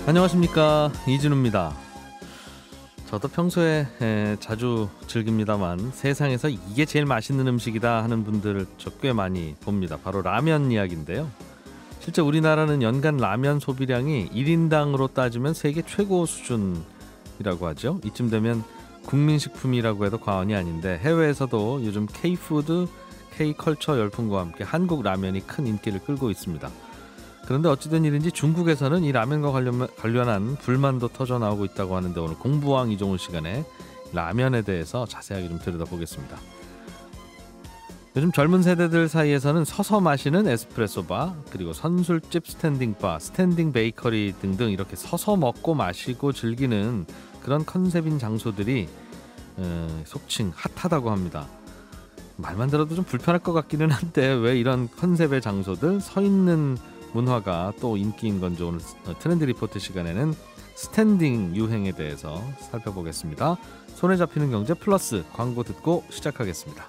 안녕하십니까, 이진우입니다. 저도 평소에 자주 즐깁니다만 세상에서 이게 제일 맛있는 음식이다 하는 분들을 저 꽤 많이 봅니다. 바로 라면 이야기인데요. 실제 우리나라는 연간 라면 소비량이 1인당으로 따지면 세계 최고 수준이라고 하죠. 이쯤 되면 국민식품이라고 해도 과언이 아닌데, 해외에서도 요즘 K푸드, K컬처 열풍과 함께 한국 라면이 큰 인기를 끌고 있습니다. 그런데 어찌된 일인지 중국에서는 이 라면과 관련한 불만도 터져나오고 있다고 하는데, 오늘 공부왕 이종훈 시간에 라면에 대해서 자세하게 좀 들여다보겠습니다. 요즘 젊은 세대들 사이에서는 서서 마시는 에스프레소 바, 그리고 선술집 스탠딩 바, 스탠딩 베이커리 등등 이렇게 서서 먹고 마시고 즐기는 그런 컨셉인 장소들이 속칭 핫하다고 합니다. 말만 들어도 좀 불편할 것 같기는 한데, 왜 이런 컨셉의 장소들, 서 있는 문화가 또 인기인 건지 오늘 트렌드 리포트 시간에는 스탠딩 유행에 대해서 살펴보겠습니다. 손에 잡히는 경제 플러스 광고 듣고 시작하겠습니다.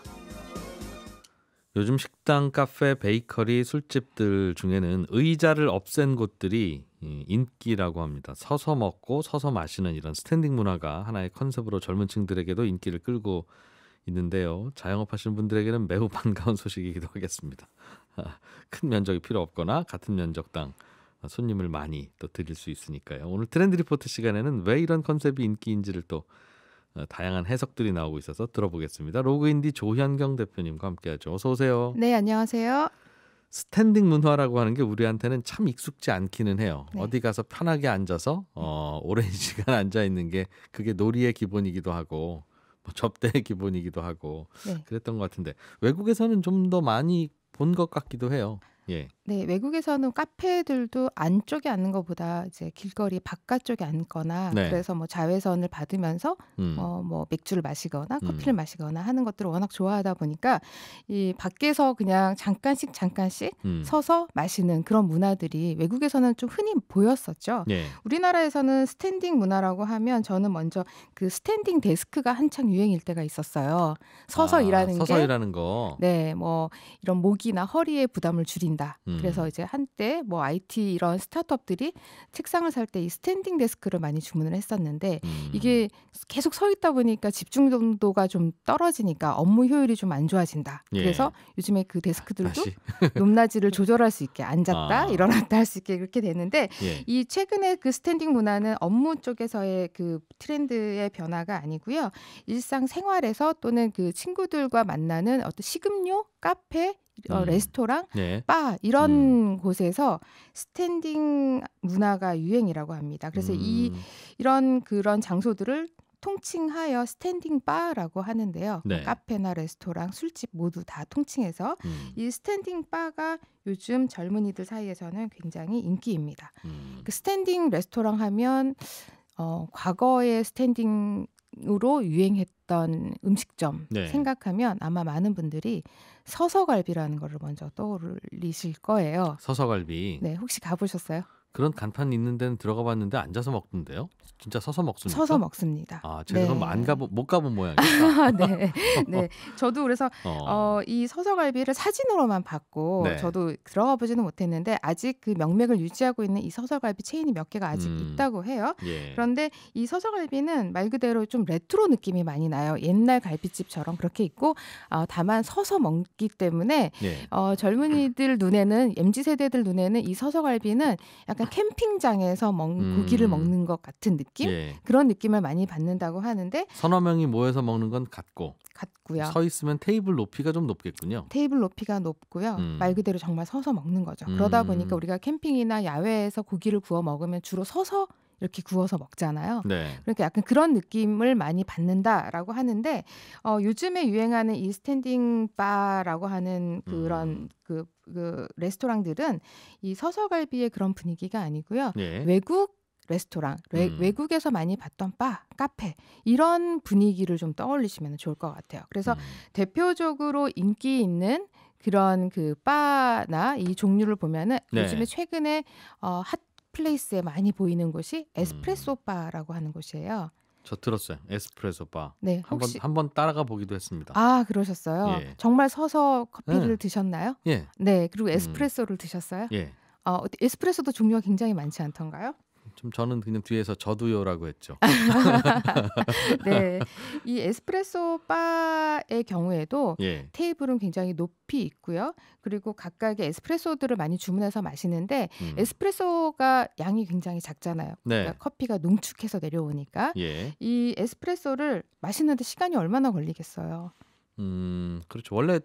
요즘 식당, 카페, 베이커리, 술집들 중에는 의자를 없앤 곳들이 인기라고 합니다. 서서 먹고 서서 마시는 이런 스탠딩 문화가 하나의 컨셉으로 젊은 층들에게도 인기를 끌고 있는데요. 자영업하시는 분들에게는 매우 반가운 소식이기도 하겠습니다. 큰 면적이 필요 없거나 같은 면적당 손님을 많이 또 드릴 수 있으니까요. 오늘 트렌드 리포트 시간에는 왜 이런 컨셉이 인기인지를 또 다양한 해석들이 나오고 있어서 들어보겠습니다. 로그인디 조현경 대표님과 함께하죠. 어서 오세요. 네, 안녕하세요. 스탠딩 문화라고 하는 게 우리한테는 참 익숙지 않기는 해요. 네. 어디 가서 편하게 앉아서 오랜 시간 앉아 있는 게 그게 놀이의 기본이기도 하고 접대의 기본이기도 하고 네. 그랬던 것 같은데, 외국에서는 좀 더 많이 본 것 같기도 해요. 예. 네, 외국에서는 카페들도 안쪽에 앉는 것보다 이제 길거리 바깥쪽에 앉거나, 네. 그래서 뭐 자외선을 받으면서 뭐 맥주를 마시거나 커피를 마시거나 하는 것들을 워낙 좋아하다 보니까 이 밖에서 그냥 잠깐씩 서서 마시는 그런 문화들이 외국에서는 좀 흔히 보였었죠. 예. 우리나라에서는 스탠딩 문화라고 하면 저는 먼저 그 스탠딩 데스크가 한창 유행일 때가 있었어요. 서서 일하는 서서 게, 일하는 거. 네, 뭐 이런 목이나 허리의 부담을 줄인다. 그래서 이제 한때 뭐 IT 이런 스타트업들이 책상을 살 때 이 스탠딩 데스크를 많이 주문을 했었는데, 이게 계속 서 있다 보니까 집중도가 좀 떨어지니까 업무 효율이 좀 안 좋아진다. 예. 그래서 요즘에 그 데스크들도 높낮이를 조절할 수 있게 앉았다 일어났다 할 수 있게 그렇게 되는데, 예. 이 최근에 그 스탠딩 문화는 업무 쪽에서의 그 트렌드의 변화가 아니고요. 일상 생활에서 또는 그 친구들과 만나는 어떤 식음료, 카페, 레스토랑, 예. 바 이런 곳에서 스탠딩 문화가 유행이라고 합니다. 그래서 이런 그런 장소들을 통칭하여 스탠딩 바라고 하는데요. 네. 카페나 레스토랑, 술집 모두 다 통칭해서 이 스탠딩 바가 요즘 젊은이들 사이에서는 굉장히 인기입니다. 그 스탠딩 레스토랑 하면 과거의 스탠딩으로 유행했던 음식점 네. 생각하면 아마 많은 분들이 서서갈비라는 거를 먼저 떠올리실 거예요. 서서갈비. 네, 혹시 가보셨어요? 그런 간판 있는 데는 들어가 봤는데 앉아서 먹던데요? 진짜 서서 먹습니까? 서서 먹습니다. 제가 네. 그럼 못 가본 모양이다. 네, 네. 저도 그래서 이 서서갈비를 사진으로만 봤고, 네. 저도 들어가 보지는 못했는데 아직 그 명맥을 유지하고 있는 이 서서갈비 체인이 몇 개가 아직 있다고 해요. 예. 그런데 이 서서갈비는 말 그대로 좀 레트로 느낌이 많이 나요. 옛날 갈비집처럼 그렇게 있고, 다만 서서 먹기 때문에 예. 젊은이들 눈에는, MZ세대들 눈에는 이 서서갈비는 약간 캠핑장에서 고기를 먹는 것 같은 느낌? 예. 그런 느낌을 많이 받는다고 하는데, 서너 명이 모여서 먹는 건 같고요. 서 있으면 테이블 높이가 좀 높겠군요. 테이블 높이가 높고요. 말 그대로 정말 서서 먹는 거죠. 그러다 보니까 우리가 캠핑이나 야외에서 고기를 구워 먹으면 주로 서서 이렇게 구워서 먹잖아요. 네. 그러니까 약간 그런 느낌을 많이 받는다라고 하는데, 요즘에 유행하는 이 스탠딩 바라고 하는 그런 그 레스토랑들은 이 서서갈비의 그런 분위기가 아니고요. 예. 외국 레스토랑, 외국에서 많이 봤던 바, 카페 이런 분위기를 좀 떠올리시면 좋을 것 같아요. 그래서 대표적으로 인기 있는 그런 그 바나 이 종류를 보면은 요즘에 최근에 핫 플레이스에 많이 보이는 곳이 에스프레소 바라고 하는 곳이에요. 저 들었어요. 에스프레소 바. 네, 한번 따라가 보기도 했습니다. 아, 그러셨어요? 예. 정말 서서 커피를 드셨나요? 예. 네, 그리고 에스프레소를 드셨어요? 예. 에스프레소도 종류가 굉장히 많지 않던가요? 좀 저는 그냥 뒤에서 저도요라고 했죠. 네. 이 에스프레소 바의 경우에도 예. 테이블은 굉장히 높이 있고요. 그리고 각각의 에스프레소들을 많이 주문해서 마시는데 에스프레소가 양이 굉장히 작잖아요. 네. 그러니까 커피가 농축해서 내려오니까 예. 이 에스프레소를 마시는데 시간이 얼마나 걸리겠어요. 그렇죠. 원래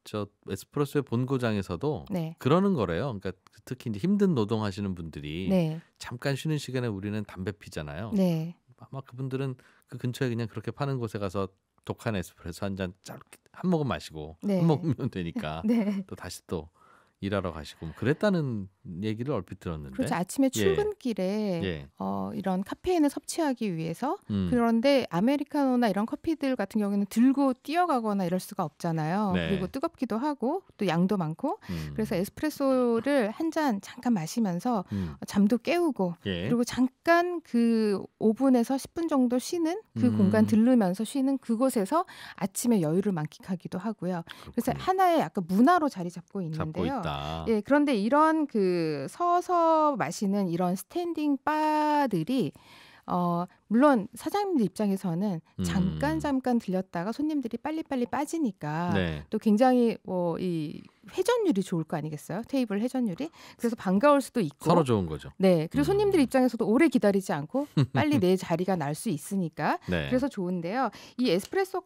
저 에스프레소의 본고장에서도 네. 그러는 거래요. 그러니까 특히 이제 힘든 노동하시는 분들이 네. 잠깐 쉬는 시간에 우리는 담배 피잖아요. 네. 아마 그분들은 그 근처에 그냥 그렇게 파는 곳에 가서 독한 에스프레소 한 잔 짧게 한 모금 마시고 네. 한 모금이면 되니까 네. 또 다시 또 일하러 가시고 뭐 그랬다는 얘기를 얼핏 들었는데. 그렇죠. 아침에 출근길에 예. 이런 카페인을 섭취하기 위해서 음. 그런데 아메리카노나 이런 커피들 같은 경우에는 들고 뛰어가거나 이럴 수가 없잖아요. 네. 그리고 뜨겁기도 하고 또 양도 많고 그래서 에스프레소를 한 잔 잠깐 마시면서 잠도 깨우고 예. 그리고 잠깐 그 5분에서 10분 정도 쉬는 그 공간 들르면서 쉬는 그곳에서 아침에 여유를 만끽하기도 하고요. 그래서 그렇군요. 하나의 약간 문화로 자리 잡고 잡고 있는데요. 있다. 예, 그런데 이런 그 서서 마시는 이런 스탠딩 바들이 물론 사장님들 입장에서는 잠깐 들렸다가 손님들이 빨리빨리 빠지니까 네. 또 굉장히 이 회전율이 좋을 거 아니겠어요? 테이블 회전율이. 그래서 반가울 수도 있고. 서로 좋은 거죠. 네. 그리고 손님들 입장에서도 오래 기다리지 않고 빨리 내 자리가 날 수 있으니까. 네. 그래서 좋은데요. 이 에스프레소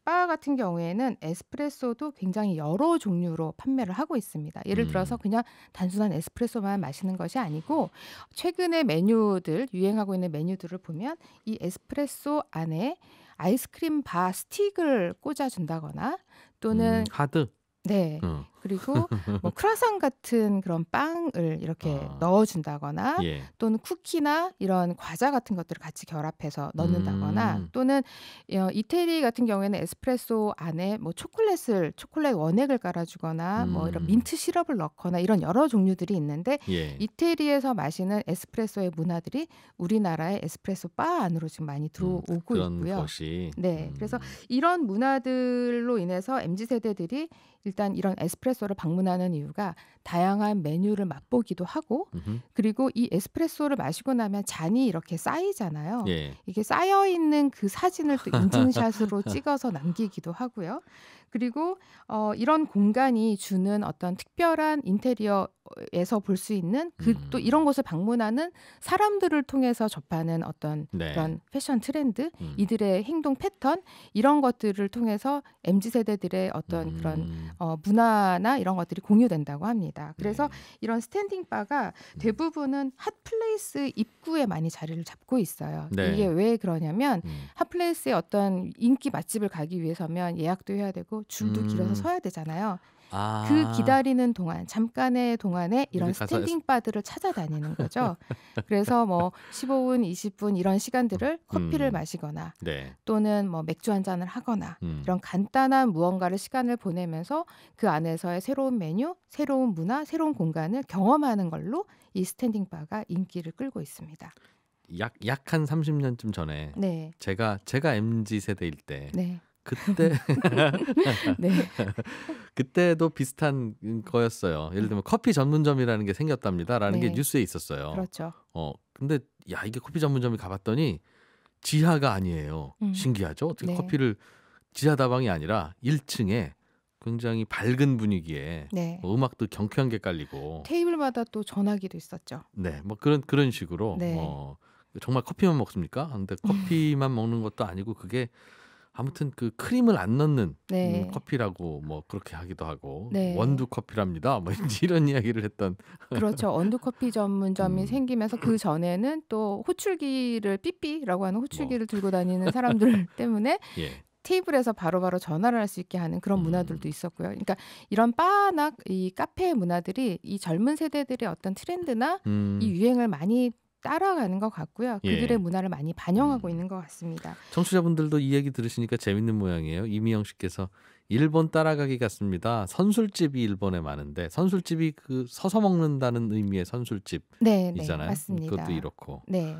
바 같은 경우에는 에스프레소도 굉장히 여러 종류로 판매를 하고 있습니다. 예를 들어서 그냥 단순한 에스프레소만 마시는 것이 아니고 최근에 메뉴들, 유행하고 있는 메뉴들을 보면 이 에스프레소 안에 아이스크림 바 스틱을 꽂아준다거나 또는 하드. 네. 그리고 뭐 크라상 같은 그런 빵을 이렇게 넣어준다거나 예. 또는 쿠키나 이런 과자 같은 것들을 같이 결합해서 넣는다거나 또는 이태리 같은 경우에는 에스프레소 안에 뭐 초콜릿 원액을 깔아주거나 뭐 이런 민트 시럽을 넣거나 이런 여러 종류들이 있는데 예. 이태리에서 마시는 에스프레소의 문화들이 우리나라의 에스프레소 바 안으로 지금 많이 들어오고 그런 있고요. 것이. 네, 그래서 이런 문화들로 인해서 MZ 세대들이 일단 이런 에스프레소를 방문하는 이유가 다양한 메뉴를 맛보기도 하고 그리고 이 에스프레소를 마시고 나면 잔이 이렇게 쌓이잖아요. 예. 이게 쌓여 있는 그 사진을 또 인증샷으로 찍어서 남기기도 하고요. 그리고 이런 공간이 주는 어떤 특별한 인테리어에서 볼 수 있는 또 이런 곳을 방문하는 사람들을 통해서 접하는 어떤 네. 그런 패션 트렌드, 이들의 행동 패턴 이런 것들을 통해서 MZ 세대들의 어떤 그런 문화나 이런 것들이 공유된다고 합니다. 그래서 이런 스탠딩 바가 대부분은 핫플레이스 입구에 많이 자리를 잡고 있어요. 네. 이게 왜 그러냐면 핫플레이스의 어떤 인기 맛집을 가기 위해서면 예약도 해야 되고 줄도 길어서 서야 되잖아요. 그 기다리는 동안 잠깐의 동안에 이런 스탠딩 바들을 찾아다니는 거죠. 그래서 뭐 15분, 20분 이런 시간들을 커피를 마시거나 네. 또는 뭐 맥주 한 잔을 하거나 이런 간단한 무언가를 시간을 보내면서 그 안에서의 새로운 메뉴, 새로운 문화, 새로운 공간을 경험하는 걸로 이 스탠딩 바가 인기를 끌고 있습니다. 약 한 30년쯤 전에 네. 제가 MZ 세대일 때 네. 그때 네. 그때도 비슷한 거였어요. 예를 들면 커피 전문점이라는 게 생겼답니다라는 네. 게 뉴스에 있었어요. 그렇죠. 근데 야 이게 커피 전문점이 가봤더니 지하가 아니에요. 신기하죠? 어떻게 네. 커피를 지하 다방이 아니라 1층에 굉장히 밝은 분위기에 네. 뭐 음악도 경쾌한 게 깔리고 테이블마다 또 전화기도 있었죠. 네, 뭐 그런 식으로 네. 정말 커피만 먹습니까? 근데 커피만 먹는 것도 아니고 그게 아무튼 그 크림을 안 넣는 네. 커피라고 뭐 그렇게 하기도 하고 네. 원두 커피랍니다. 뭐 이런 이야기를 했던 그렇죠. 원두커피 전문점이 생기면서 그 전에는 또 호출기를 삐삐라고 하는 호출기를 들고 다니는 사람들 때문에 예. 테이블에서 바로바로 전화를 할 수 있게 하는 그런 문화들도 있었고요. 그러니까 이런 바나 이 카페 문화들이 이 젊은 세대들의 어떤 트렌드나 이 유행을 많이 따라가는 것 같고요. 그들의 예. 문화를 많이 반영하고 있는 것 같습니다. 청취자분들도 이 얘기 들으시니까 재밌는 모양이에요. 이미영 씨께서 일본 따라가기 같습니다. 선술집이 일본에 많은데 선술집이 그 서서 먹는다는 의미의 선술집이잖아요. 네, 맞습니다. 그것도 이렇고. 네.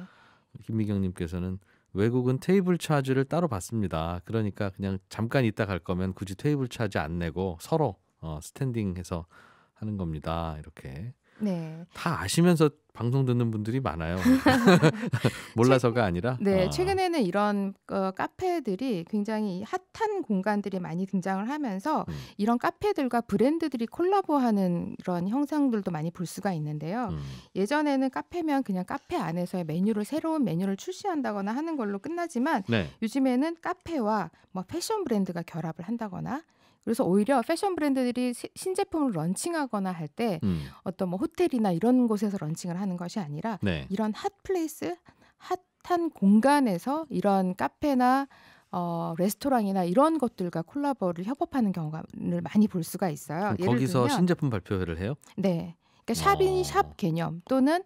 김미경님께서는 외국은 테이블 차지를 따로 받습니다. 그러니까 그냥 잠깐 있다 갈 거면 굳이 테이블 차지 안 내고 서로 스탠딩해서 하는 겁니다. 이렇게 네. 다 아시면서 방송 듣는 분들이 많아요. 몰라서가 아니라. 네, 최근에는 이런 카페들이 굉장히 핫한 공간들이 많이 등장을 하면서 이런 카페들과 브랜드들이 콜라보하는 이런 형상들도 많이 볼 수가 있는데요. 예전에는 카페면 그냥 카페 안에서의 새로운 메뉴를 출시한다거나 하는 걸로 끝나지만 네. 요즘에는 카페와 뭐 패션 브랜드가 결합을 한다거나 그래서 오히려 패션 브랜드들이 신제품을 런칭하거나 할 때 어떤 뭐 호텔이나 이런 곳에서 런칭을 하는 것이 아니라 네. 이런 핫플레이스, 핫한 공간에서 이런 카페나 레스토랑이나 이런 것들과 콜라보를 협업하는 경우를 많이 볼 수가 있어요. 그럼 거기서 신제품 발표회를 해요? 네. 그러니까 샵인 샵 개념 또는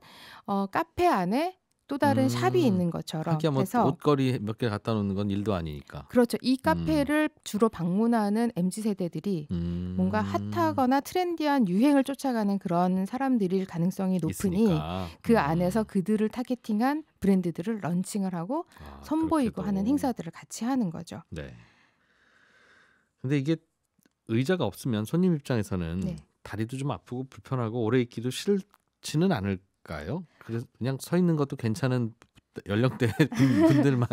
카페 안에 또 다른 샵이 있는 것처럼 하기야 뭐 해서 옷걸이 몇 개 갖다 놓는 건 일도 아니니까. 그렇죠. 이 카페를 주로 방문하는 MZ세대들이 뭔가 핫하거나 트렌디한 유행을 쫓아가는 그런 사람들일 가능성이 높으니 있으니까. 그 안에서 그들을 타겟팅한 브랜드들을 런칭을 하고 선보이고 그렇게도. 하는 행사들을 같이 하는 거죠. 네. 근데 이게 의자가 없으면 손님 입장에서는 네. 다리도 좀 아프고 불편하고 오래 있기도 싫지는 않을까요? 그래서 그냥 서 있는 것도 괜찮은 연령대 분들만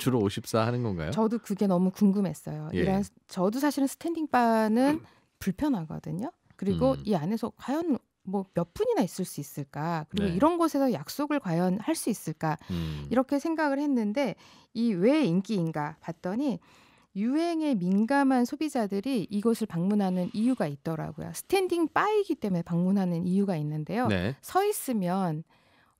주로 오십사 하는 건가요? 저도 그게 너무 궁금했어요. 예. 저도 사실은 스탠딩 바는 불편하거든요. 그리고 이 안에서 과연 뭐 몇 분이나 있을 수 있을까? 그리고 네. 이런 곳에서 약속을 과연 할 수 있을까? 이렇게 생각을 했는데 이 왜 인기인가 봤더니 유행에 민감한 소비자들이 이곳을 방문하는 이유가 있더라고요. 스탠딩 바이기 때문에 방문하는 이유가 있는데요. 네. 서 있으면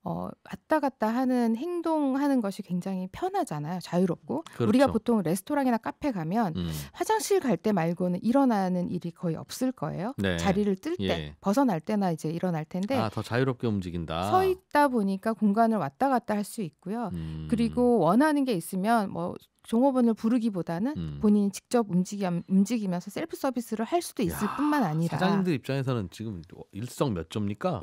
왔다 갔다 하는 행동하는 것이 굉장히 편하잖아요. 자유롭고. 그렇죠. 우리가 보통 레스토랑이나 카페 가면 화장실 갈 때 말고는 일어나는 일이 거의 없을 거예요. 네. 자리를 뜰 때, 예. 벗어날 때나 이제 일어날 텐데 더 자유롭게 움직인다. 서 있다 보니까 공간을 왔다 갔다 할 수 있고요. 그리고 원하는 게 있으면 뭐 종업원을 부르기보다는 본인이 직접 움직이면서 셀프 서비스를 할 수도 있을 뿐만 아니라 사장님들 입장에서는 지금 일석 몇 점입니까?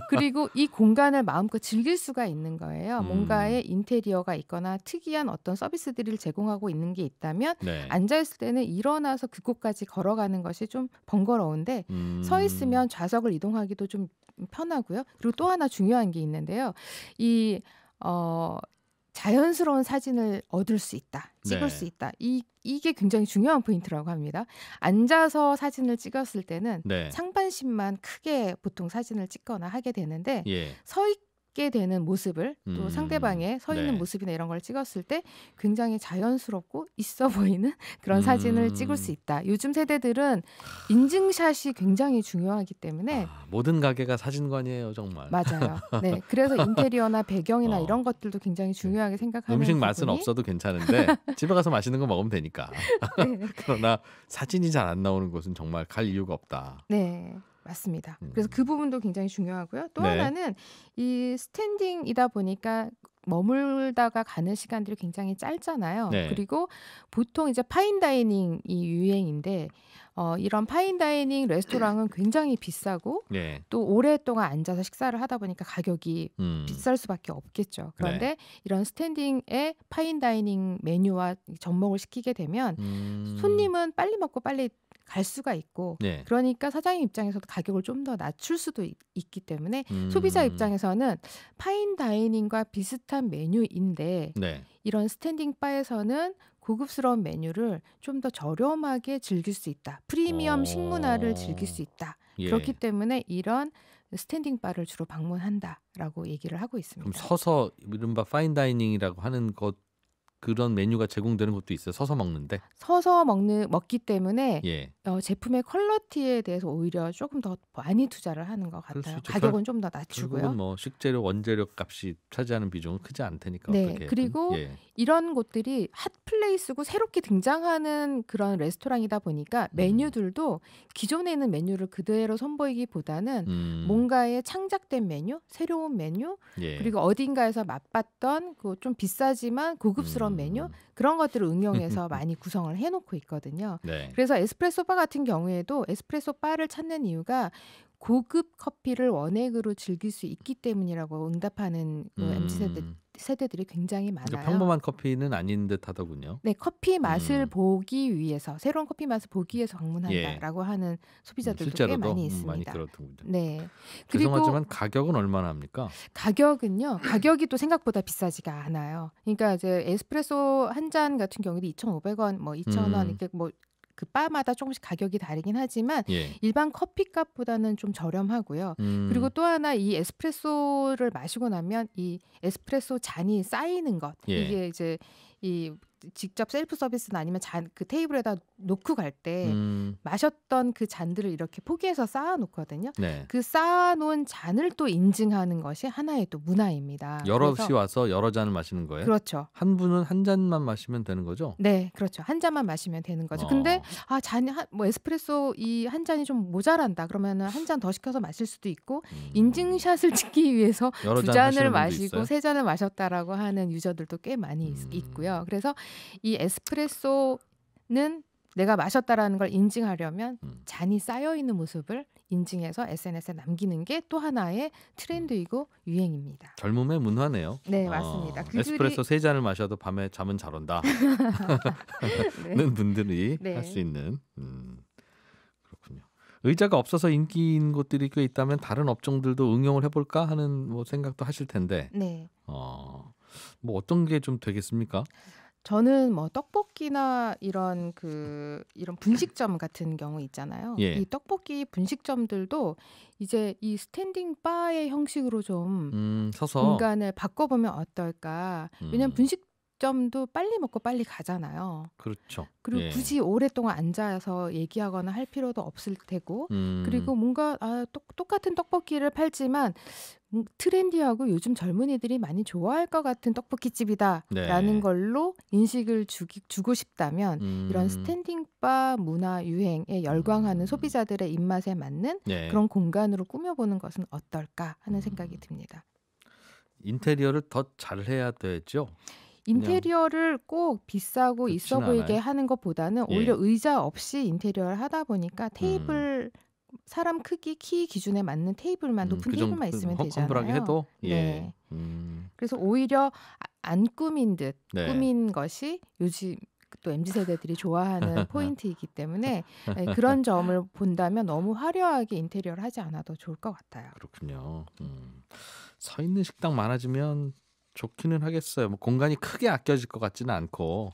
그리고 이 공간을 마음껏 즐길 수가 있는 거예요. 뭔가의 인테리어가 있거나 특이한 어떤 서비스들을 제공하고 있는 게 있다면 네. 앉아있을 때는 일어나서 그곳까지 걸어가는 것이 좀 번거로운데 서 있으면 좌석을 이동하기도 좀 편하고요. 그리고 또 하나 중요한 게 있는데요. 자연스러운 사진을 얻을 수 있다. 찍을 네. 수 있다. 이게 굉장히 중요한 포인트라고 합니다. 앉아서 사진을 찍었을 때는 네. 상반신만 크게 보통 사진을 찍거나 하게 되는데 예. 서 있게 되는 모습을 또 상대방의 서 있는 네. 모습이나 이런 걸 찍었을 때 굉장히 자연스럽고 있어 보이는 그런 사진을 찍을 수 있다. 요즘 세대들은 인증샷이 굉장히 중요하기 때문에 모든 가게가 사진관이에요, 정말. 맞아요. 네, 그래서 인테리어나 배경이나 이런 것들도 굉장히 중요하게 생각하는 음식 맛은 부분이 없어도 괜찮은데 집에 가서 맛있는 거 먹으면 되니까. 네. 그러나 사진이 잘 안 나오는 곳은 정말 갈 이유가 없다. 네, 맞습니다. 그래서 그 부분도 굉장히 중요하고요. 또 네. 하나는 이 스탠딩이다 보니까 머물다가 가는 시간들이 굉장히 짧잖아요. 네. 그리고 보통 이제 파인다이닝이 유행인데 이런 파인다이닝 레스토랑은 굉장히 비싸고 네. 또 오랫동안 앉아서 식사를 하다 보니까 가격이 비쌀 수밖에 없겠죠. 그런데 네. 이런 스탠딩의 파인다이닝 메뉴와 접목을 시키게 되면 손님은 빨리 먹고 빨리 갈 수가 있고 네. 그러니까 사장님 입장에서도 가격을 좀 더 낮출 수도 있기 때문에 소비자 입장에서는 파인다이닝과 비슷한 메뉴인데 네. 이런 스탠딩 바에서는 고급스러운 메뉴를 좀 더 저렴하게 즐길 수 있다. 프리미엄 식문화를 즐길 수 있다. 예. 그렇기 때문에 이런 스탠딩 바를 주로 방문한다라고 얘기를 하고 있습니다. 그럼 서서 이른바 파인다이닝이라고 하는 것 그런 메뉴가 제공되는 것도 있어요. 서서 먹는데. 서서 먹기 때문에 예. 제품의 퀄리티에 대해서 오히려 조금 더 많이 투자를 하는 것 그럴 수 같아요. 있죠. 가격은 좀 더 낮추고요. 결국은 뭐 식재료, 원재료 값이 차지하는 비중은 크지 않다니까. 네, 어떻게 그리고 예. 이런 곳들이 핫플레이스고 새롭게 등장하는 그런 레스토랑이다 보니까 메뉴들도 기존에 있는 메뉴를 그대로 선보이기보다는 뭔가의 창작된 메뉴, 새로운 메뉴, 예. 그리고 어딘가에서 맛봤던 그 좀 비싸지만 고급스러운 메뉴 그런 것들을 응용해서 많이 구성을 해놓고 있거든요. 네. 그래서 에스프레소 바 같은 경우에도 에스프레소 바를 찾는 이유가 고급 커피를 원액으로 즐길 수 있기 때문이라고 응답하는 그 MZ세대 세대들이 굉장히 그러니까 많아요. 평범한 커피는 아닌 듯하더군요. 네, 커피 맛을 음. 보기 위해서 새로운 커피 맛을 보기 위해서 방문한다라고 하는 소비자들도 꽤 실제로도 많이 많이 있습니다. 그렇더군요. 네. 그리고 죄송하지만 가격은 얼마나 합니까? 가격이 또 생각보다 비싸지가 않아요. 그러니까 이제 에스프레소 한 잔 같은 경우도 2,500원, 뭐 2,000원 이렇게 뭐 그 바마다 조금씩 가격이 다르긴 하지만 예. 일반 커피값보다는 좀 저렴하고요. 그리고 또 하나 이 에스프레소를 마시고 나면 이 에스프레소 잔이 쌓이는 것 예. 이게 이제 이 직접 셀프 서비스나 아니면 그 테이블에다 놓고 갈 때 마셨던 그 잔들을 이렇게 포기해서 쌓아 놓거든요. 네. 그 쌓아놓은 잔을 또 인증하는 것이 하나의 또 문화입니다. 여럿이 그래서 와서 여러 잔을 마시는 거예요? 그렇죠. 한 분은 한 잔만 마시면 되는 거죠? 네, 그렇죠. 한 잔만 마시면 되는 거죠. 근데 잔이 뭐 에스프레소 이 한 잔이 좀 모자란다. 그러면은 한 잔 더 시켜서 마실 수도 있고 인증샷을 찍기 위해서 여러 두 잔 잔을 하시는 분도 마시고 있어요? 세 잔을 마셨다라고 하는 유저들도 꽤 많이 있고요. 그래서 이 에스프레소는 내가 마셨다라는 걸 인증하려면 잔이 쌓여 있는 모습을 인증해서 SNS에 남기는 게 또 하나의 트렌드이고 유행입니다. 젊음의 문화네요. 네, 맞습니다. 에스프레소 세 잔을 마셔도 밤에 잠은 잘 온다. 네. 는 분들이 네. 할 수 있는 그렇군요. 의자가 없어서 인기인 곳들이 꽤 있다면 다른 업종들도 응용을 해볼까 하는 뭐 생각도 하실 텐데 네. 뭐 어떤 게 좀 되겠습니까? 저는 뭐 떡볶이나 이런 분식점 같은 경우 있잖아요. 예. 이 떡볶이 분식점들도 이제 이 스탠딩 바의 형식으로 좀 서서 공간을 바꿔보면 어떨까? 왜냐면 음. 분식점도 빨리 먹고 빨리 가잖아요. 그렇죠. 그리고 예. 굳이 오랫동안 앉아서 얘기하거나 할 필요도 없을 테고, 그리고 뭔가 똑같은 떡볶이를 팔지만 트렌디하고 요즘 젊은이들이 많이 좋아할 것 같은 떡볶이집이다라는 네. 걸로 인식을 주고 싶다면 이런 스탠딩 바 문화 유행에 열광하는 소비자들의 입맛에 맞는 네. 그런 공간으로 꾸며보는 것은 어떨까 하는 생각이 듭니다. 인테리어를 더 잘해야 되죠. 인테리어를 꼭 비싸고 있어 그렇지는 보이게 않아요. 하는 것보다는 예. 오히려 의자 없이 인테리어를 하다 보니까 테이블 사람 크기 키 기준에 맞는 테이블만 높은 테이블만 있으면 되잖아요. 험불하게 해도 네. 예. 그래서 오히려 안 꾸민 듯 네. 꾸민 것이 요즘 또 MZ 세대들이 좋아하는 포인트이기 때문에 그런 점을 본다면 너무 화려하게 인테리어를 하지 않아도 좋을 것 같아요. 그렇군요. 서 있는 식당 많아지면 좋기는 하겠어요. 뭐 공간이 크게 아껴질 것 같지는 않고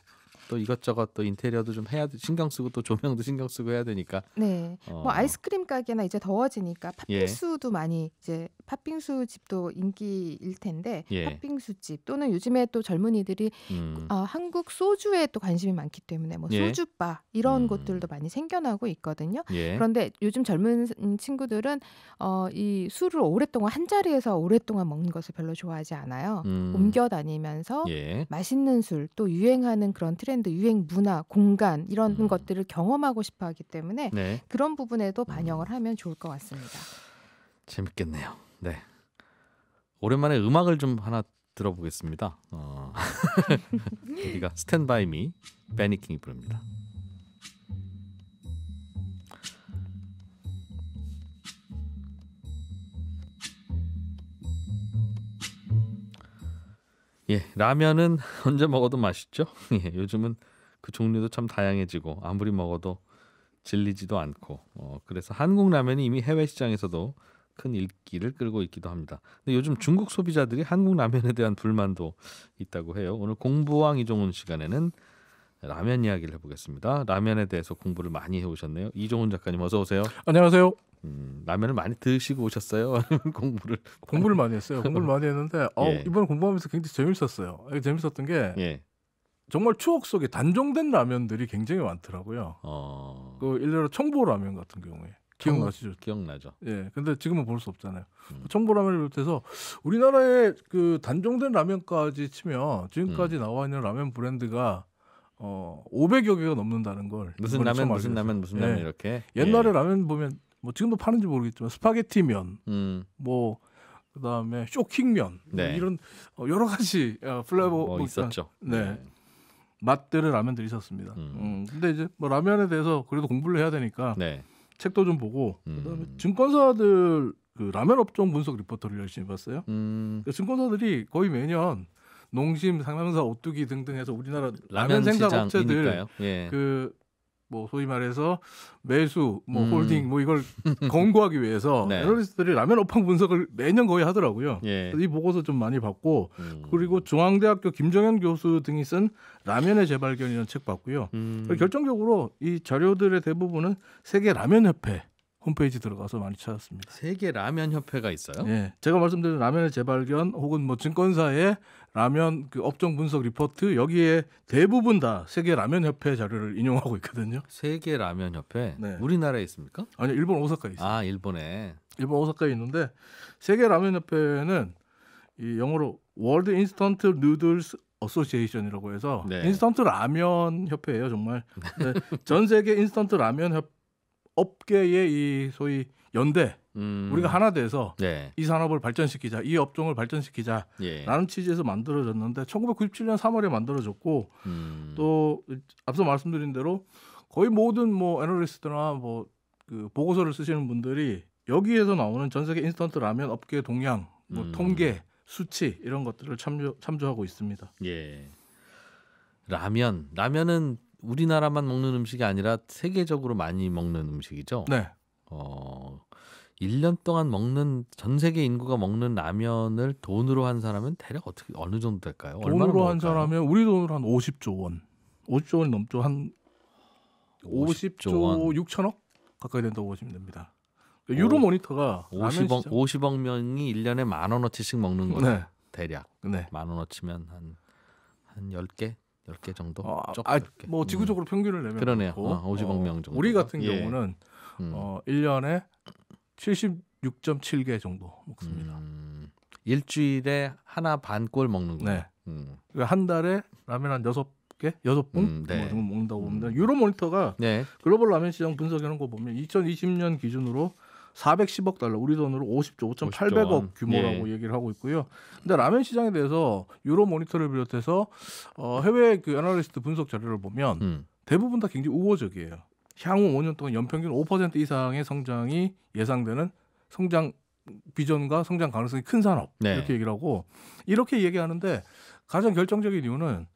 또 이것저것 또 인테리어도 좀 해야 신경 쓰고 또 조명도 신경 쓰고 해야 되니까. 네. 뭐 아이스크림 가게나 이제 더워지니까 팥빙수도 많이 이제 팥빙수 집도 인기일 텐데 팥빙수 집 또는 요즘에 또 젊은이들이 한국 소주에 또 관심이 많기 때문에 뭐 소주바 이런 곳들도 많이 생겨나고 있거든요. 그런데 요즘 젊은 친구들은 이 술을 오랫동안 한 자리에서 오랫동안 먹는 것을 별로 좋아하지 않아요. 옮겨 다니면서 맛있는 술 또 유행하는 그런 트렌드, 유행 문화, 공간 이런 것들을 경험하고 싶어 하기 때문에 그런 부분에도 반영을 하면 좋을 것 같습니다. 재밌겠네요. 네. 오랜만에 음악을 좀 하나 들어보겠습니다. 우리가 스탠드 바이 미 베니킹이 부릅니다. 예, 라면은 언제 먹어도 맛있죠. 예, 요즘은 그 종류도 참 다양해지고 아무리 먹어도 질리지도 않고 그래서 한국 라면이 이미 해외 시장에서도 큰 인기를 끌고 있기도 합니다. 근데 요즘 중국 소비자들이 한국 라면에 대한 불만도 있다고 해요. 오늘 공부왕 이종훈 시간에는 라면 이야기를 해보겠습니다. 라면에 대해서 공부를 많이 해오셨네요. 이종훈 작가님 어서 오세요. 안녕하세요. 라면을 많이 드시고 오셨어요? 공부를 많이 했어요. 공부를 많이 했는데 이번에 공부하면서 굉장히 재밌었어요. 재밌었던 게 정말 추억 속에 단종된 라면들이 굉장히 많더라고요. 그 일례로 청보라면 같은 경우에 기억나시죠? 기억나죠. 예, 근데 지금은 볼 수 없잖아요. 청보라면을 비롯해서 우리나라의 그 단종된 라면까지 치면 지금까지 나와 있는 라면 브랜드가 500여 개가 넘는다는 걸 무슨 라면 이렇게 옛날에 라면 보면 뭐 지금도 파는지 모르겠지만 스파게티면 뭐 그다음에 쇼킹면 뭐 이런 여러 가지 플레이버 있었죠. 네. 맛들의 라면들이 있었습니다. 근데 이제 뭐 라면에 대해서 그래도 공부를 해야 되니까 책도 좀 보고 그다음에 증권사들 그 라면 업종 분석 리포터를 열심히 봤어요. 그 증권사들이 거의 매년 농심, 삼양사, 오뚜기 등등 해서 우리나라 라면 생산 업체들 예. 뭐 소위 말해서 매수, 뭐 홀딩, 뭐 이걸 권고하기 위해서 네. 애널리스트들이 라면 업황 분석을 매년 거의 하더라고요. 예. 이 보고서 좀 많이 봤고 그리고 중앙대학교 김정현 교수 등이 쓴 라면의 재발견이라는 책 봤고요. 결정적으로 이 자료들의 대부분은 세계 라면 협회 홈페이지 들어가서 많이 찾았습니다. 세계 라면 협회가 있어요? 예, 제가 말씀드린 라면의 재발견 혹은 뭐 증권사의 라면 그 업종 분석 리포트 여기에 대부분 다 세계 라면 협회 자료를 인용하고 있거든요. 세계 라면 협회 네. 우리나라에 있습니까? 아니요, 일본 오사카에 있어요. 아, 일본에. 일본 오사카에 있는데 세계 라면 협회는 이 영어로 World Instant Noodles Association이라고 해서 네. 인스턴트 라면 협회예요, 정말. 네, 전 세계 인스턴트 라면 업계의 이 소위 연대 우리가 하나 돼서 네. 이 산업을 발전시키자, 이 업종을 발전시키자 라는 취지에서 만들어졌는데 1997년 3월에 만들어졌고 또 앞서 말씀드린 대로 거의 모든 뭐 애널리스트나 뭐 그 보고서를 쓰시는 분들이 여기에서 나오는 전 세계 인스턴트 라면 업계 동향, 뭐 통계, 수치 이런 것들을 참조하고 있습니다. 예. 라면은 우리나라만 먹는 음식이 아니라 세계적으로 많이 먹는 음식이죠. 네. 1년 동안 먹는 전 세계 인구가 먹는 라면을 돈으로 한 사람은 대략 어떻게 어느 정도 될까요? 돈으로 한 사람은 우리 돈으로 한 50조 원. 50조 원 넘죠. 한 50조 원. 6천억 가까이 된다고 보시면 됩니다. 유로 모니터가 50억 명이 1년에 10,000원어치씩 먹는 거죠. 네. 대략. 네. 10,000원어치면 한 10개 정도. 뭐 지구적으로 평균을 내면 그러네요. 50억 명 정도. 우리 같은 경우는 1년에 76.7개 정도 먹습니다. 일주일에 하나 반 꼴 먹는군요. 네. 한 달에 라면 한 6개, 6봉 네. 정도 먹는다고 보면 유로 모니터가 네. 글로벌 라면 시장 분석하는 거 보면 2020년 기준으로 410억 달러, 우리 돈으로 50조 5,800억 규모라고 얘기를 하고 있고요. 근데 라면 시장에 대해서 유로 모니터를 비롯해서 해외 그 애널리스트 분석 자료를 보면 대부분 다 굉장히 우호적이에요. 향후 5년 동안 연평균 5% 이상의 성장이 예상되는 성장 비전과 성장 가능성이 큰 산업 이렇게 얘기를 하고 이렇게 얘기하는데 가장 결정적인 이유는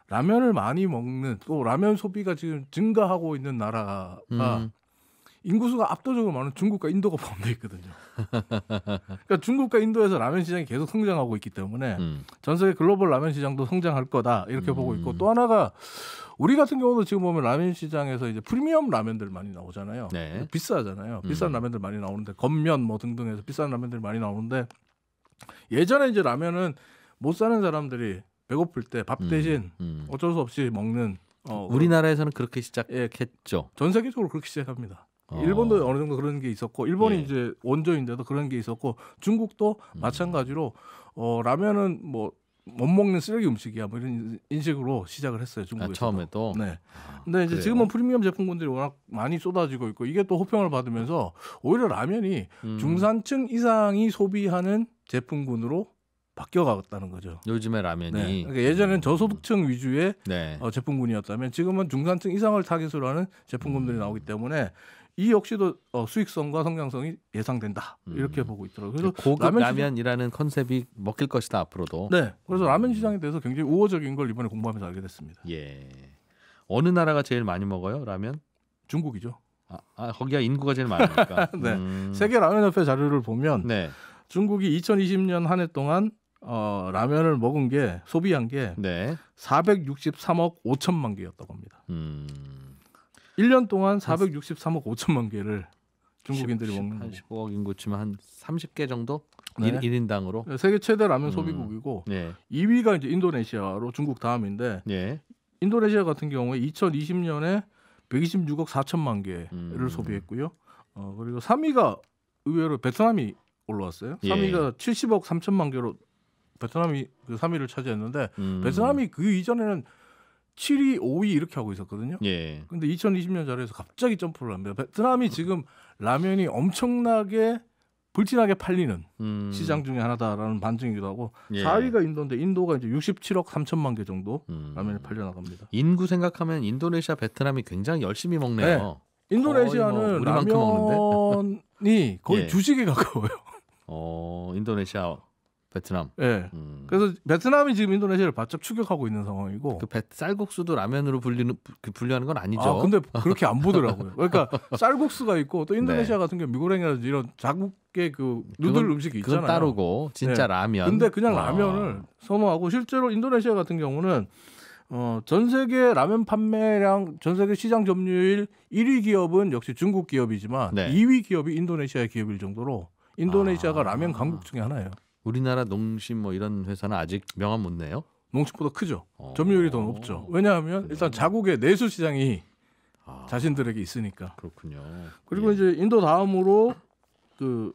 라면을 많이 먹는 또 라면 소비가 지금 증가하고 있는 나라가 인구수가 압도적으로 많은 중국과 인도가 포함되어 있거든요. 그러니까 중국과 인도에서 라면 시장이 계속 성장하고 있기 때문에 전 세계 글로벌 라면 시장도 성장할 거다 이렇게 보고 있고 또 하나가 우리 같은 경우도 지금 보면 라면 시장에서 이제 프리미엄 라면들 많이 나오잖아요. 네. 비싸잖아요. 비싼 라면들 많이 나오는데 건면 뭐 등등해서 비싼 라면들 많이 나오는데 예전에 이제 라면은 못 사는 사람들이 배고플 때 밥 대신 어쩔 수 없이 먹는 우리나라에서는 그렇게 시작했죠. 전 세계적으로 그렇게 시작합니다. 일본도 어느 정도 그런 게 있었고 일본이 이제 원조인데도 그런 게 있었고 중국도 마찬가지로 라면은 뭐 못 먹는 쓰레기 음식이야 뭐 이런 인식으로 시작을 했어요. 중국에서. 처음에도. 네. 근데 이제 지금은 프리미엄 제품군들이 워낙 많이 쏟아지고 있고 이게 또 호평을 받으면서 오히려 라면이 중산층 이상이 소비하는 제품군으로 바뀌어갔다는 거죠. 요즘의 라면이. 네. 그러니까 예전에는 저소득층 위주의 제품군이었다면 지금은 중산층 이상을 타깃으로 하는 제품군들이 나오기 때문에 이 역시도 수익성과 성장성이 예상된다 이렇게 보고 있더라고요. 그래서 고급 라면이라는 컨셉이 먹힐 것이다 앞으로도. 네, 그래서 라면 시장에 대해서 굉장히 우호적인 걸 이번에 공부하면서 알게 됐습니다. 예. 어느 나라가 제일 많이 먹어요 라면? 중국이죠. 거기가 인구가 제일 많으니까. 네. 세계 라면협회 자료를 보면 중국이 2020년 한 해 동안 라면을 먹은 게 소비한 게 463억 5천만 개였다고 합니다. 1년 동안 463억 5천만 개를 중국인들이 먹는 거고. 15억 인구 치면 한 30개 정도? 1인당으로? 세계 최대 라면 소비국이고 2위가 이제 인도네시아로 중국 다음인데 인도네시아 같은 경우에 2020년에 126억 4천만 개를 소비했고요. 그리고 3위가 의외로 베트남이 올라왔어요. 3위가 70억 3천만 개로 베트남이 그 3위를 차지했는데 베트남이 그 이전에는 7위, 5위 이렇게 하고 있었거든요. 근데 2020년 자료에서 갑자기 점프를 합니다. 베트남이 지금 라면이 엄청나게 불티나게 팔리는 시장 중에 하나다라는 반증이기도 하고 4위가 인도인데 인도가 이제 67억 3천만 개 정도 라면이 팔려 나갑니다. 인구 생각하면 인도네시아, 베트남이 굉장히 열심히 먹네요. 인도네시아는 라면이 거의 주식에 가까워요. 인도네시아 베트남. 예. 그래서 베트남이 지금 인도네시아를 바짝 추격하고 있는 상황이고. 그 쌀국수도 라면으로 분류하는 건 아니죠. 아, 근데 그렇게 안 보더라고요. 그러니까 쌀국수가 있고 또 인도네시아 같은 경우 미고랭이라든지 이런 자국의 그 누들 음식이 있잖아요. 그건 따르고 진짜 라면. 근데 그냥 라면을 선호하고 실제로 인도네시아 같은 경우는 전 세계 라면 판매량, 전 세계 시장 점유율 1위 기업은 역시 중국 기업이지만 2위 기업이 인도네시아의 기업일 정도로 인도네시아가 라면 강국 중에 하나예요. 우리나라 농심 뭐 이런 회사는 아직 명함 못 내요? 농심보다 크죠. 점유율이 더 높죠. 왜냐하면 일단 자국의 내수 시장이 자신들에게 있으니까. 그렇군요. 그리고 이제 인도 다음으로 그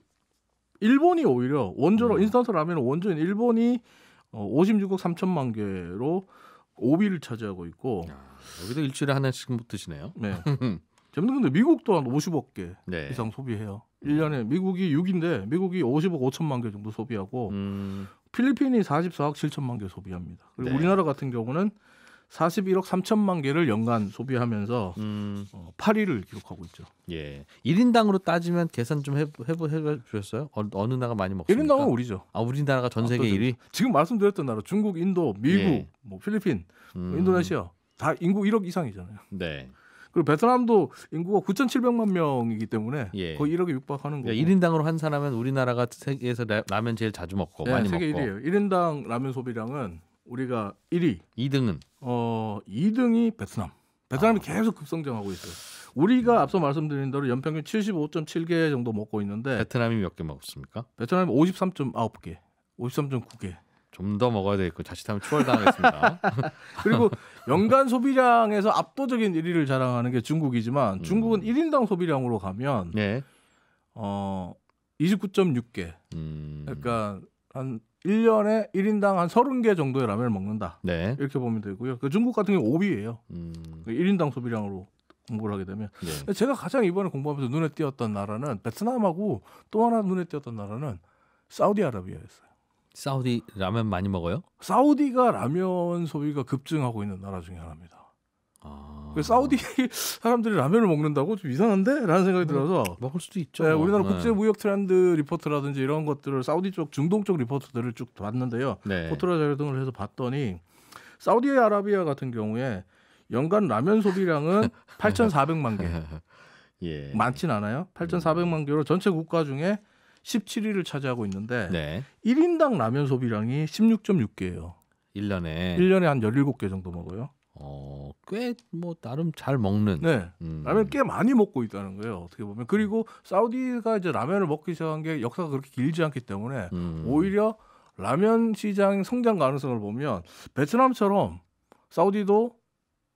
일본이 오히려 원조로 인스턴트 라면의 원조인 일본이 56억 3천만 개로 5위를 차지하고 있고. 여기도 일주일에 하나씩 드시네요. 네. 재밌는 건데 미국도 한 50억 개 이상 소비해요. 1년에 미국이 6인데 미국이 50억 5천만 개 정도 소비하고 필리핀이 44억 7천만 개 소비합니다. 그리고 우리나라 같은 경우는 41억 3천만 개를 연간 소비하면서 8위를 기록하고 있죠. 예. 1인당으로 따지면 계산 좀 해보셨어요? 어느 나라가 많이 먹습니까? 1인당은 우리죠. 아, 우리나라가 전 세계 1위? 지금 말씀드렸던 나라 중국, 인도, 미국, 뭐 필리핀, 인도네시아 다 인구 1억 이상이잖아요. 네. 그리고 베트남도 인구가 9,700만 명이기 때문에 거의 1억에 육박하는 거고. 1인당으로 환산하면 우리나라가 세계에서 라면 제일 자주 먹고 많이 세계 먹고. 1위예요. 1인당 라면 소비량은 우리가 1위. 2등은? 2등이 베트남. 베트남이 계속 급성장하고 있어요. 우리가 앞서 말씀드린 대로 연평균 75.7개 정도 먹고 있는데 베트남이 몇 개 먹습니까? 베트남이 53.9개, 53.9개. 좀 더 먹어야 되겠고 자칫하면 추월당하겠습니다. 그리고 연간 소비량에서 압도적인 1위를 자랑하는 게 중국이지만 중국은 1인당 소비량으로 가면 29.6개. 그러니까 한 1년에 1인당 한 30개 정도의 라면을 먹는다. 이렇게 보면 되고요. 그 중국 같은 경우 5위예요. 1인당 소비량으로 공부를 하게 되면. 제가 가장 이번에 공부하면서 눈에 띄었던 나라는 베트남하고 또 하나 눈에 띄었던 나라는 사우디아라비아였어요. 사우디 라면 많이 먹어요? 사우디가 라면 소비가 급증하고 있는 나라 중에 하나입니다. 사우디 사람들이 라면을 먹는다고 좀 이상한데? 라는 생각이 들어서 먹을 수도 있죠. 네, 우리나라 국제무역 트렌드 리포트라든지 이런 것들을 사우디 쪽, 중동 쪽 리포트들을 쭉 봤는데요. 포트라 자료 등을 해서 봤더니 사우디아라비아 같은 경우에 연간 라면 소비량은 8,400만 개. 많진 않아요. 8,400만 개로 전체 국가 중에 17위를 차지하고 있는데 1인당 라면 소비량이 16.6개예요. 1년에 한 17개 정도 먹어요. 꽤 뭐 나름 잘 먹는. 라면 꽤 많이 먹고 있다는 거예요. 어떻게 보면. 그리고 사우디가 이제 라면을 먹기 시작한 게 역사가 그렇게 길지 않기 때문에 오히려 라면 시장 성장 가능성을 보면 베트남처럼 사우디도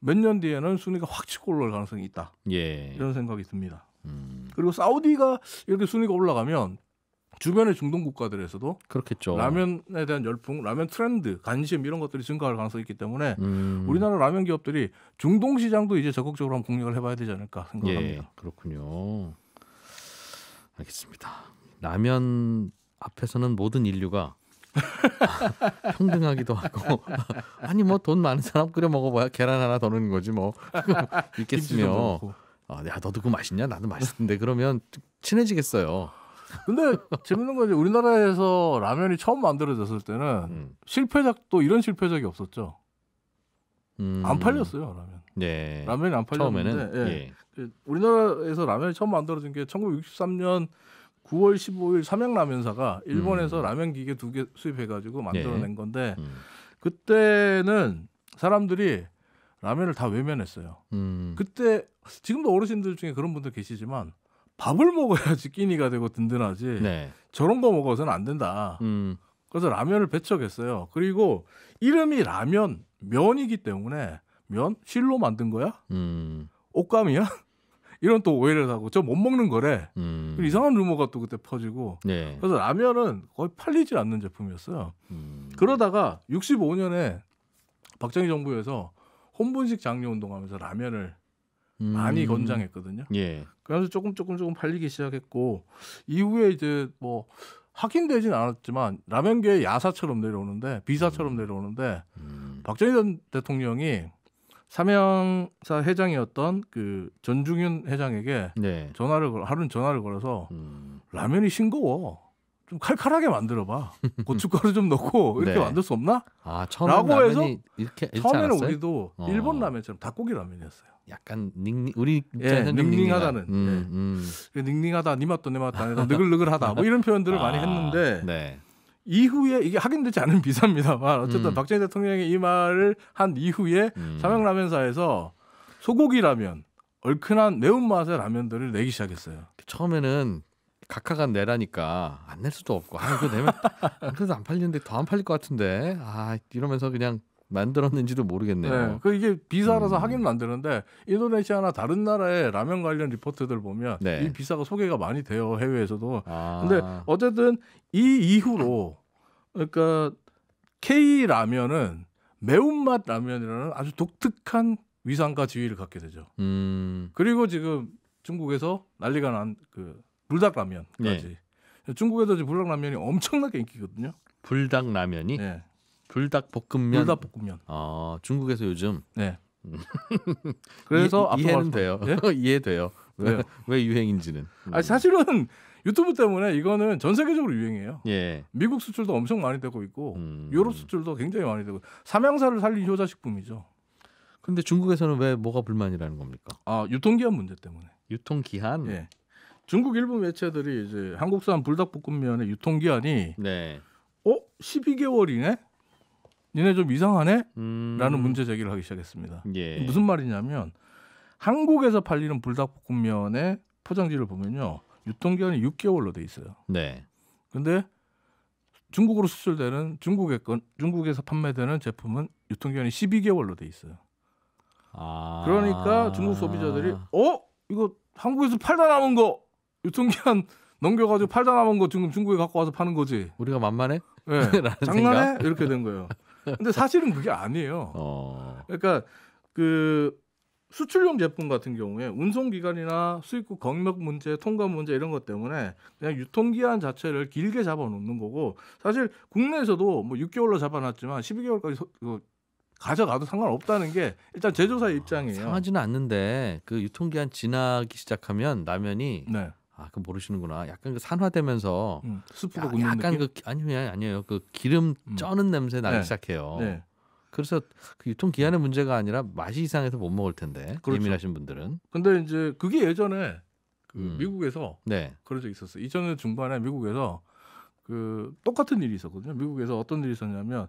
몇 년 뒤에는 순위가 확 치고 올라갈 가능성이 있다. 이런 생각이 듭니다. 그리고 사우디가 이렇게 순위가 올라가면 주변의 중동 국가들에서도 그렇겠죠. 라면에 대한 열풍, 라면 트렌드, 관심 이런 것들이 증가할 가능성이 있기 때문에 우리나라 라면 기업들이 중동 시장도 이제 적극적으로 한번 공략을 해봐야 되지 않을까 생각합니다. 그렇군요. 알겠습니다. 라면 앞에서는 모든 인류가 평등하기도 하고 아니 뭐 돈 많은 사람 끓여 먹어봐야 계란 하나 더 넣는 거지 뭐 있겠으며 야 너도 그거 맛있냐? 나도 맛있는데 그러면 친해지겠어요. 근데 재밌는 건 이제 우리나라에서 라면이 처음 만들어졌을 때는 실패작도 이런 실패작이 없었죠. 안 팔렸어요 라면. 라면이 안 팔렸는데 우리나라에서 라면이 처음 만들어진 게 1963년 9월 15일 삼양라면사가 일본에서 라면 기계 2개 수입해가지고 만들어낸 건데 그때는 사람들이 라면을 다 외면했어요. 그때 지금도 어르신들 중에 그런 분들 계시지만 밥을 먹어야지 끼니가 되고 든든하지 저런 거 먹어서는 안 된다. 그래서 라면을 배척했어요. 그리고 이름이 라면, 면이기 때문에 면? 실로 만든 거야? 옷감이야? 이런 또 오해를 하고 저 못 먹는 거래. 이상한 루머가 또 그때 퍼지고 그래서 라면은 거의 팔리지 않는 제품이었어요. 그러다가 65년에 박정희 정부에서 혼분식 장려 운동하면서 라면을 많이 권장했거든요. 그래서 조금 팔리기 시작했고 이후에 이제 뭐 확인되진 않았지만 라면계의 야사처럼 내려오는데 비사처럼 내려오는데 박정희 전 대통령이 삼양사 회장이었던 그 전중윤 회장에게 하루는 전화를 걸어서 라면이 싱거워 좀 칼칼하게 만들어봐. 고춧가루 좀 넣고 이렇게 네. 만들 수 없나? 아, 처음에는 라면이 이렇게 처음에는 않았어요? 우리도 일본 라면처럼 닭고기 라면이었어요. 약간 우리 입장에서는 좀 닝닝하다는. 닝닝하다, 니 맛도 내 맛도 아니다, 느글느글하다, 뭐 이런 표현들을 많이 했는데 네. 이후에 이게 확인되지 않은 비사입니다만 어쨌든 박정희 대통령이 이 말을 한 이후에 삼양라면사에서 소고기 라면, 얼큰한 매운맛의 라면들을 내기 시작했어요. 처음에는 각하가 내라니까 안 낼 수도 없고 이거 내면 그래도 안 팔리는데 더 안 팔릴 것 같은데 이러면서 그냥 만들었는지도 모르겠네요. 네, 그 이게 비사라서 하긴 만드는데 인도네시아나 다른 나라의 라면 관련 리포트들 보면 네. 이 비사가 소개가 많이 돼요, 해외에서도. 근데 어쨌든 이 이후로 그러니까 K 라면은 매운맛 라면이라는 아주 독특한 위상과 지위를 갖게 되죠. 그리고 지금 중국에서 난리가 난 그 불닭라면까지. 네. 중국에도 지금 불닭라면이 엄청나게 인기거든요. 불닭라면이? 네. 불닭볶음면. 불닭볶음면. 중국에서 요즘. 네. 그래서 이해는 돼요. 네? 이해돼요. 왜 유행인지는. 사실은 유튜브 때문에 이거는 전 세계적으로 유행이에요. 예. 미국 수출도 엄청 많이 되고 있고 유럽 수출도 굉장히 많이 되고 삼양사를 살린 효자식품이죠. 근데 중국에서는 왜 뭐가 불만이라는 겁니까? 유통기한 문제 때문에. 유통기한? 예. 중국 일부 매체들이 이제 한국산 불닭볶음면의 유통기한이 12개월이네? 니네 좀 이상하네? 라는 문제 제기를 하기 시작했습니다. 예. 무슨 말이냐면 한국에서 팔리는 불닭볶음면의 포장지를 보면요. 유통기한이 6개월로 돼 있어요. 네. 근데 중국으로 수출되는 중국에서 판매되는 제품은 유통기한이 12개월로 돼 있어요. 그러니까 중국 소비자들이 이거 한국에서 팔다 남은 거 유통기한 넘겨가지고 팔다 남은 거 지금 중국에 갖고 와서 파는 거지. 우리가 만만해? 네. 장난해? 이렇게 된 거예요. 근데 사실은 그게 아니에요. 그러니까 그 수출용 제품 같은 경우에 운송 기간이나 수입국 경력 문제, 통관 문제 이런 것 때문에 그냥 유통기한 자체를 길게 잡아놓는 거고 사실 국내에서도 뭐 6개월로 잡아놨지만 12개월까지 가져가도 상관없다는 게 일단 제조사의 입장이에요. 상하지는 않는데 그 유통기한 지나기 시작하면 라면이 네. 그 모르시는구나. 약간 그 산화되면서 스프가 굳는 약간 느낌? 아니에요. 그 기름 쩌는 냄새 나기 시작해요. 네. 그래서 그 유통기한의 문제가 아니라 맛이 이상해서 못 먹을 텐데. 그렇죠. 예민하신 분들은. 근데 이제 그게 예전에 미국에서 네. 그런 적이 있었어요. 2000년 중반에 미국에서 그 똑같은 일이 있었거든요. 미국에서 어떤 일이 있었냐면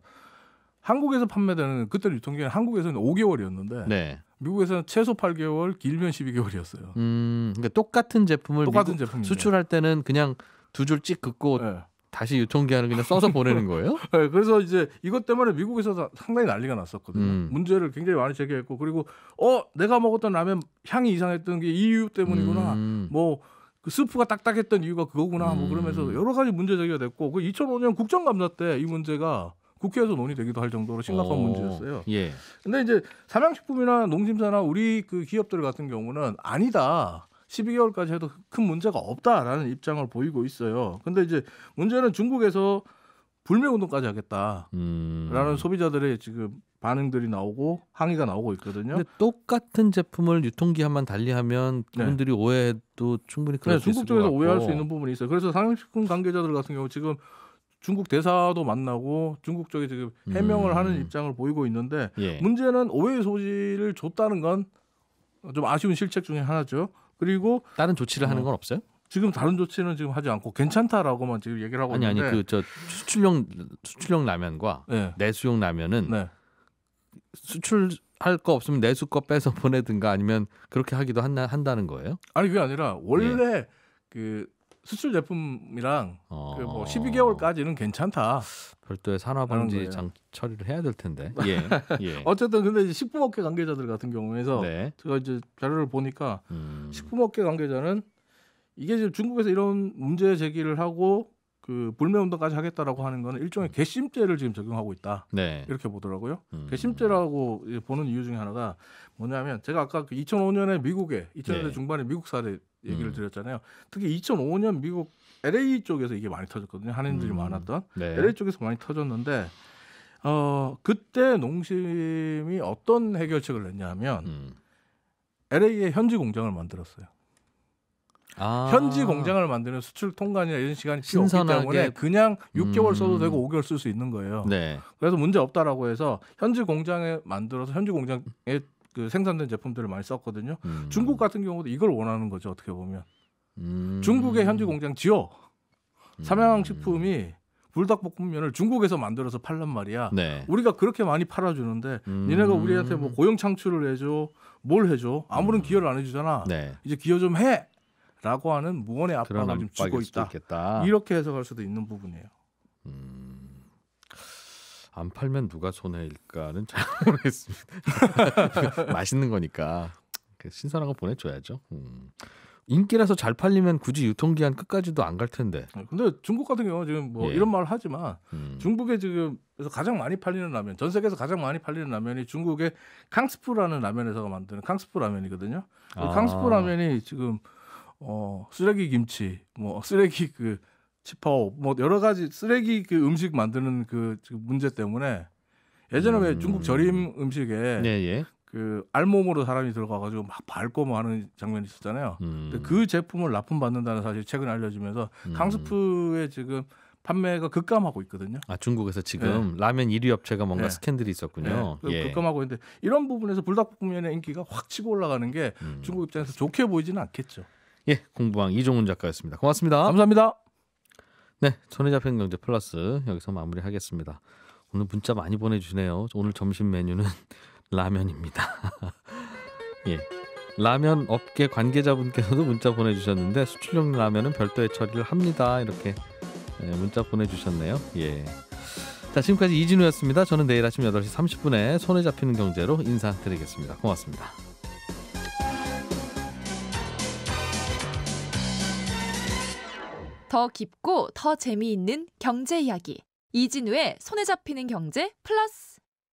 한국에서 판매되는 그때 유통기한 한국에서는 5개월이었는데 네. 미국에서는 최소 8개월, 길면 12개월이었어요. 그러니까 똑같은 제품을 수출할 때는 그냥 두 줄 찍 긋고 다시 유통기한을 그냥 써서 보내는 거예요? 네, 그래서 이제 이것 때문에 미국에서 상당히 난리가 났었거든요. 문제를 굉장히 많이 제기했고 그리고 내가 먹었던 라면 향이 이상했던 게 이 이유 때문이구나. 뭐 그 스프가 딱딱했던 이유가 그거구나. 뭐 그러면서 여러 가지 문제 제기가 됐고 그 2005년 국정감사 때 이 문제가 국회에서 논의되기도 할 정도로 심각한 문제였어요. 예. 근데 이제 삼양식품이나 농심사나 우리 그 기업들 같은 경우는 아니다. 12개월까지 해도 큰 문제가 없다라는 입장을 보이고 있어요. 근데 이제 문제는 중국에서 불매운동까지 하겠다라는 소비자들의 지금 반응들이 나오고 항의가 나오고 있거든요. 근데 똑같은 제품을 유통기한만 달리하면 그분들이 오해도 충분히 그럴 수 있을 것 같고. 중국 쪽에서 오해할 수 있는 부분이 있어요. 그래서 삼양식품 관계자들 같은 경우 지금 중국 대사도 만나고 중국 쪽에 지금 해명을 하는 입장을 보이고 있는데 문제는 오해의 소지를 줬다는 건 좀 아쉬운 실책 중에 하나죠. 그리고 다른 조치를 하는 건 없어요? 지금 다른 조치는 지금 하지 않고 괜찮다라고만 지금 얘기를 하고 있는데 아니 그 수출용 라면과 내수용 라면은 수출할 거 없으면 내수 거 빼서 보내든가 아니면 그렇게 하기도 한다는 거예요? 아니 그게 아니라 원래 그 수출 제품이랑 그 뭐 12개월까지는 괜찮다. 별도의 산화방지 처리를 해야 될 텐데. 예. 어쨌든 근데 이제 식품업계 관계자들 같은 경우에서 제가 이제 자료를 보니까 식품업계 관계자는 이게 지금 중국에서 이런 문제 제기를 하고 그 불매운동까지 하겠다라고 하는 거는 일종의 괘씸죄를 지금 적용하고 있다. 이렇게 보더라고요. 괘씸죄라고 보는 이유 중에 하나가 뭐냐면 제가 아까 그 2005년에 미국에 2000년대 중반에 미국 사례 얘기를 드렸잖아요. 특히 2005년 미국 LA 쪽에서 이게 많이 터졌거든요. 한인들이 많았던 LA 쪽에서 많이 터졌는데 그때 농심이 어떤 해결책을 냈냐면 LA에 현지 공장을 만들었어요. 현지 공장을 만드는 수출 통관이나 이런 시간이 필요 없기 때문에 그냥 6개월 써도 되고 5개월 쓸 수 있는 거예요. 네. 그래서 문제 없다라고 해서 현지 공장에 만들어서 현지 공장에 그 생산된 제품들을 많이 썼거든요. 중국 같은 경우도 이걸 원하는 거죠. 어떻게 보면 중국의 현지 공장 지어 삼양식품이 불닭볶음면을 중국에서 만들어서 팔란 말이야. 네. 우리가 그렇게 많이 팔아주는데 니네가 우리한테 뭐 고용 창출을 해줘, 뭘 해줘? 아무런 기여를 안 해주잖아. 네. 이제 기여 좀 해! 라고 하는 무언의 압박을 좀 주고 있다. 이렇게 해석할 수도 있는 부분이에요. 안 팔면 누가 손해일까는 잘 모르겠습니다. 맛있는 거니까 신선한 거 보내줘야죠. 인기라서 잘 팔리면 굳이 유통기한 끝까지도 안 갈 텐데. 근데 중국 같은 경우는 지금 뭐 이런 말을 하지만 중국에 지금 그래서 가장 많이 팔리는 라면, 전 세계에서 가장 많이 팔리는 라면이 중국의 캉스푸라는 라면 회사가 만드는 캉스푸 라면이거든요. 캉스푸 라면이 지금 쓰레기 김치, 뭐 쓰레기 그 치파오, 뭐 여러 가지 쓰레기 그 음식 만드는 그 지금 문제 때문에 예전에 왜 중국 절임 음식에 그 알몸으로 사람이 들어가가지고 막 밟고 뭐 하는 장면이 있었잖아요. 근데 그 제품을 납품받는다는 사실이 최근에 알려지면서 캉스푸의 지금 판매가 급감하고 있거든요. 중국에서 지금 라면 1위 업체가 뭔가 스캔들이 있었군요. 급감하고 있는데 이런 부분에서 불닭볶음면의 인기가 확 치고 올라가는 게 중국 입장에서 좋게 보이지는 않겠죠. 예, 공부왕 이종훈 작가였습니다. 고맙습니다. 감사합니다. 네, 손에 잡힌 경제 플러스 여기서 마무리하겠습니다. 오늘 문자 많이 보내주시네요. 오늘 점심 메뉴는 라면입니다. 예, 라면 업계 관계자분께서도 문자 보내주셨는데 수출용 라면은 별도의 처리를 합니다. 이렇게 문자 보내주셨네요. 예. 자, 지금까지 이진우였습니다. 저는 내일 아침 8시 30분에 손에 잡히는 경제로 인사드리겠습니다. 고맙습니다. 더 깊고 더 재미있는 경제 이야기 이진우의 손에 잡히는 경제 플러스.